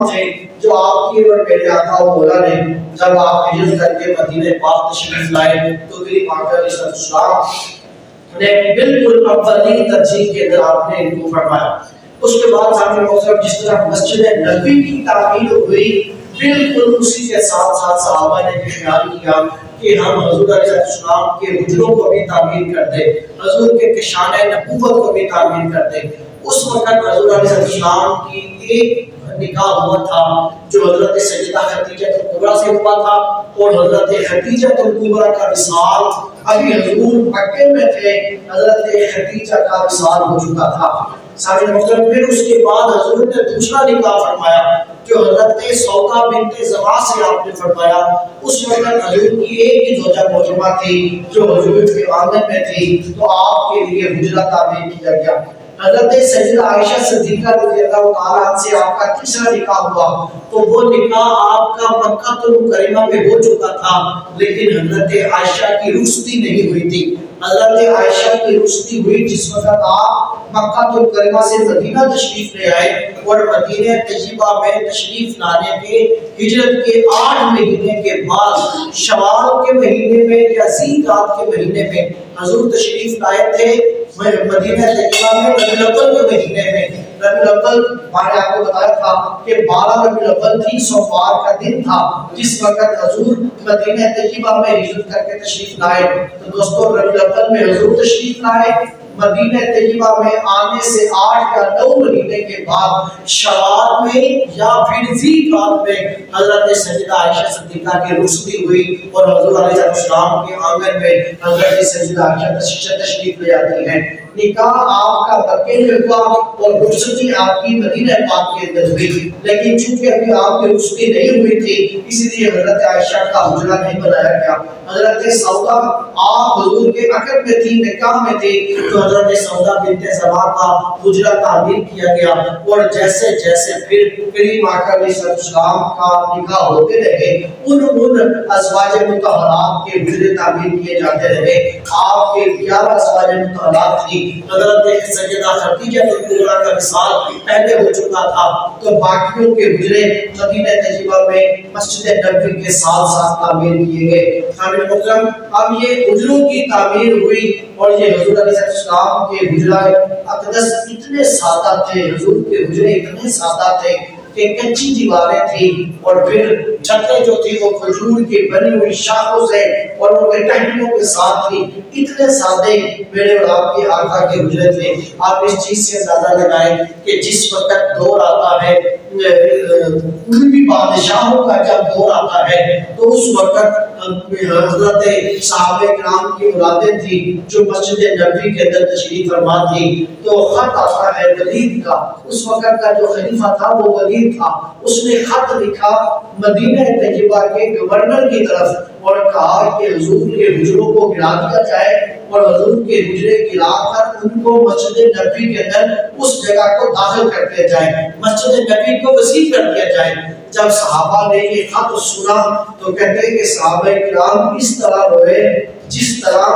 جو آپ کی اور میرے آقا و مولا نے جب آپ ہجرت کر کے مدینہ پاک تشریف لائے تو میری آقا علیہ السلام نے بالکل اولین ترجیح کے اندر آپ نے ان کو فرمایا۔ اس کے بعد سامنے محترم جس طرح مسجد نبوی کی تعمیر ہوئی بالکل اسی کے ساتھ ساتھ صحابہ نے بھی خیال کیا کہ ہم حضور علیہ السلام کے حجروں کو بھی تعمیر کر دیں، حضور کے کشان نبوت کو بھی تعمیر کر دیں۔ اس وقت حضور علیہ السلام کی ایک نکاح ہوا تھا جو حضرت سیدہ خدیجہ کبریٰ سے ہوا تھا، اور حضرت خدیجہ کبریٰ کا وصال ابھی حضور مکے میں تھے، حضرت خدیجہ کا وصال ہو چکا تھا۔ سامنے محترم پھر اس کے بعد حضور نے دوسرا نکاح فرمایا جو حضرت سودا بنت زمعہ سے آپ نے فرمایا۔ اس وقت حضور کی ایک ہی زوجہ محترمہ تھی جو حضور کے آنگن میں تھی، تو آپ کے لیے حجرہ تعمیر کیا گیا۔ حضرت سیدہ عائشہ صدیقہ رضی اللہ تعالیٰ عنہ سے آپ کا تیسرا نکاح ہوا، تو وہ نکاح آپ کا مکہ المکرمہ میں ہو چکا تھا، لیکن حضرت عائشہ کی رخصتی نہیں ہوئی تھی۔ حضرت عائشہ کی رخصتی ہوئی جس وقت آپ مکہ المکرمہ سے مدینہ تشریف لے آئے، اور مدینہ طیبہ میں تشریف لانے کے ہجرت کے 8 مہینے کے بعد شوال کے مہینے میں یا ذی القعدہ کے مہینے میں حضور تشریف لائے تھے مدینہ طیبہ میں ربیع الاول کے مہینے میں۔ ربیع الاول میں نے آپ کو بتایا تھا کہ 12 ربیع الاول تھی، سوموار کا دن تھا جس وقت حضور مدینہ طیبہ میں ہجرت کر کے تشریف لائے۔ تو دوستو ربیع الاول میں حضور تشریف لائے، مدینہ طیبہ میں آنے سے 8 یا 9 مہینے کے بعد شوال میں یا پھر ذی القعدہ میں حضرت سیدہ عائشہ صدیقہ کی رخصتی ہوئی، اور حضور علیہ السلام کے آنگن میں حضرت سیدہ عائشہ تشریف لے آتی ہیں۔ نکاح آپ کا مکے میں ہوا اور رخصتی آپ کی مدینہ پاک کے اندر ہوئی، لیکن چونکہ ابھی آپ کی رخصتی نہیں ہوئی تھی اسی لیے حضرت عائشہ کا حجرہ نہیں بنایا گیا۔ حضرت سودا آپ حضور کے عقد میں تھی، نکاح میں تھی، تو حضرت سودا بنت زمعہ کا حجرہ تعمیر کیا گیا، اور جیسے جیسے پھر کریم آقا علیہ السلام کا نکاح ہوتے رہے ان ازواج مطہرات کے حجرے تعمیر کیے جاتے رہے۔ آپ کے 11 ازواج مطہرات تھی، حضرت سیدہ خدیجہ کبریٰ کا وصال پہلے ہو چکا تھا، تو باقیوں کے حجرے مدینہ طیبہ میں مسجد نبوی کے ساتھ ساتھ تعمیر کیے گئے۔ حامل محترم اب یہ حجروں کی تعمیر ہوئی، اور یہ حضور علیہ السلام کے حجرہ اقدس اتنے سادہ تھے، حضور کے حجرے اتنے سادہ تھے کہ کچی دیواریں تھی، اور پھر چھتیں جو تھی وہ کھجور کی بنی ہوئی شاخوں سے اور ان کے ٹہنیوں کے ساتھ تھی۔ اتنے سادے میرے اور آپ کے آقا کے حجرے تھے۔ آپ اس چیز سے اندازہ لگائیں کہ جس وقت دور آتا ہے پوری بادشاہوں کا جب دور آتا ہے تو اس وقت حضرت صحابہ کرام کی اولادیں تھی جو مسجد نبوی کے اندر تشریف فرما تھی، تو خط آتا ہے ولید کا، اس وقت کا جو خلیفہ تھا وہ ولید تھا، اس نے خط لکھا مدینہ طیبہ کے گورنر کی طرف اور کہا کہ حضور کے حجروں کو گرا دیا جائے، اور حضور کے حجرے گرا کر ان کو مسجد نبوی کے اندر اس جگہ کو داخل کر دیا جائے، مسجد نبوی کو وسیع کر دیا جائے۔ جب صحابہ نے یہ خط سنا تو کہتے ہیں کہ صحابہ کرام اس طرح روئے جس طرح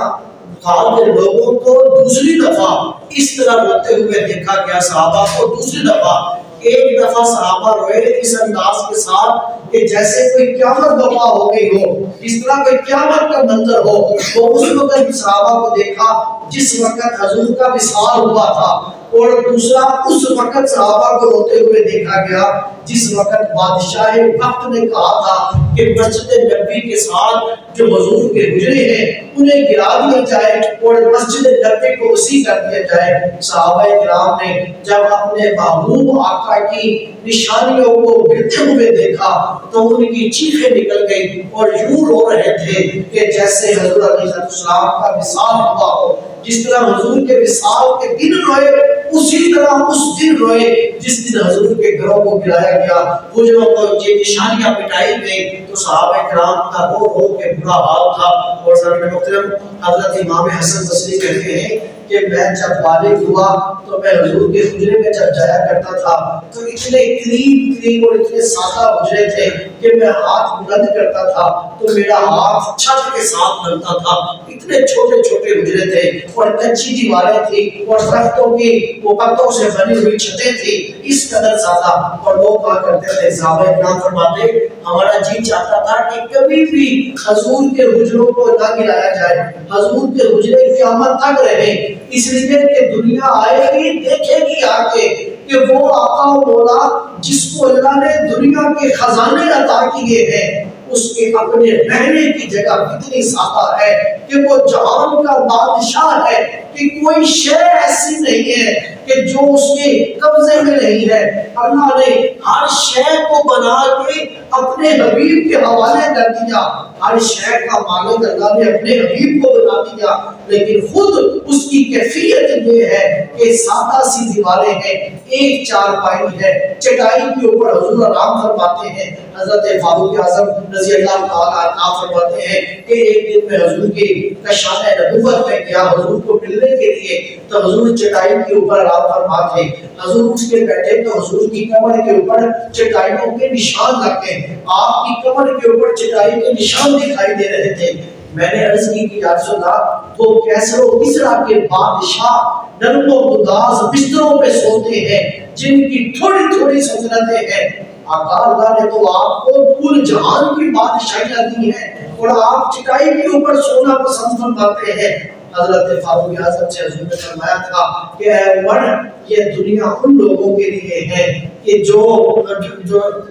غالب لوگوں کو دوسری دفعہ اس طرح روتے ہوئے دیکھا گیا۔ صحابہ کو دوسری دفعہ ایک دفعہ صحابہ روئے اس انداز کے ساتھ کہ جیسے کوئی قیامت برپا ہو گئی ہو، اس طرح کوئی قیامت کا منظر ہو۔ تو اس وقت صحابہ کو دیکھا جس وقت حضور کا وصال ہوا تھا، اور دوسرا اس وقت صحابہ کو روتے ہوئے دیکھا گیا جس وقت بادشاہ وقت نے کہا تھا کہ مسجد نبوی کے ساتھ جو حضور کے حجرے ہیں انہیں گرا دیا جائے اور مسجد نبوی کو وسیع کر دیا جائے۔ صحابہ کرام نے جب اپنے محبوب آقا کی نشانیوں کو گرتے ہوئے دیکھا تو ان کی چیخیں نکل گئی اور یوں رو رہے تھے کہ جیسے حضور علیہ السلام کا وصال ہوا ہو۔ جس طرح حضور کے وصال کے دن روئے اسی طرح اس دن روئے جس دن حضور کے گھروں کو گرایا گیا، حجروں کو یہ نشانیاں مٹائی گئی۔ تو صحابہ کرام کا رو رو کے برا حال تھا۔ اور سامعین محترم حضرت امام حسن بصری کہتے ہیں کہ میں جب بالغ ہوا تو میں حضور کے حجرے میں جب جایا کرتا تھا تو اتنے قریب اور اتنے سادہ حجرے تھے کہ میں ہاتھ بلند کرتا تھا تو میرا ہاتھ چھت کے ساتھ لگتا تھا، اتنے چھوٹے چھوٹے حجرے تھے اور کچی دیواریں تھی اور درختوں کی وہ پتوں سے بنی ہوئی چھتیں تھی، اس قدر سادہ۔ اور لوگ کہا کرتے تھے، صحابہ کرام فرماتے ہمارا جی چاہتا تھا کہ کبھی بھی حضور کے حجروں کو نہ گرایا جائے، حضور کے حجرے قیامت تک رہے، اس لیے کہ دنیا آئے گی دیکھے گی آ کے کہ وہ آقا و مولا جس کو اللہ نے دنیا کے خزانے عطا کیے ہیں اس کے اپنے رہنے کی جگہ کتنی سادہ ہے کہ وہ جہان کا بادشاہ ہے کہ کوئی شے ایسی نہیں ہے کہ جو اس کے قبضے میں نہیں ہے۔ اللہ نے ہر شے کو بنا کے اپنے حبیب کے حوالے کر دیا، ہر شے کا مالک اللہ نے اپنے حبیب کو بنا دیا، لیکن خود اس کی کیفیت یہ ہے کہ سادہ سی دیواریں ہیں، ایک چارپائی ہے، چٹائی کے اوپر حضور آرام فرماتے ہیں۔ حضرت فاروق اعظم رضی اللہ تعالیٰ عنہ فرماتے ہیں کہ ایک دن میں حضور کی کشان نبوت میں گیا حضور کو ملنے کے لیے، تو حضور چٹائی کے اوپر آرام فرما تھے، حضور اس کے بیٹھے تو حضور کی کمر کے اوپر چٹائیوں کے نشان لگتے ہیں، آپ کی کمر کے اوپر چٹائی کے نشان دکھائی دے رہے تھے۔ میں نے عرض کی کہ یا رسول اللہ وہ کیسر و کسرا کے بادشاہ نرم و گداز بستروں پہ سوتے ہیں جن کی تھوڑی تھوڑی سلطنتیں ہیں، آقا اللہ نے تو آپ کو پورے جہان کی بادشاہیاں دی ہیں اور آپ چٹائی کے اوپر سونا پسند فرماتے ہیں۔ حضرت فاروق اعظم سے حضور نے فرمایا تھا کہ اے عمر یہ دنیا ان لوگوں کے لیے ہے کہ جو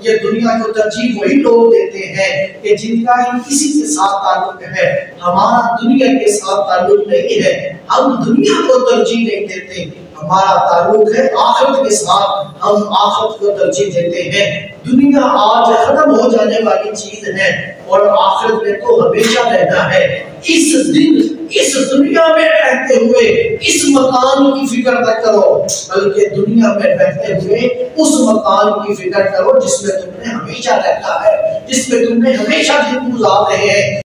یہ دنیا کو ترجیح وہی لوگ دیتے ہیں کہ جن کا کسی کے ساتھ تعلق ہے، ہمارا دنیا کے ساتھ تعلق نہیں ہے، ہم دنیا کو ترجیح نہیں دیتے، ہمارا تعلق ہے آخرت کے ساتھ، ہم آخرت کو ترجیح دیتے ہیں۔ دنیا آج ختم ہو جانے والی چیز ہے اور آخرت میں تو ہمیشہ رہنا ہے۔ اس دن اس دنیا میں رہتے ہوئے اس مکان کی فکر نہ کرو، بلکہ دنیا میں رہتے ہوئے اس مکان کی فکر کرو جس میں تم نے ہمیشہ رہنا ہے، جس میں تم نے ہمیشہ دن گزار رہے ہیں۔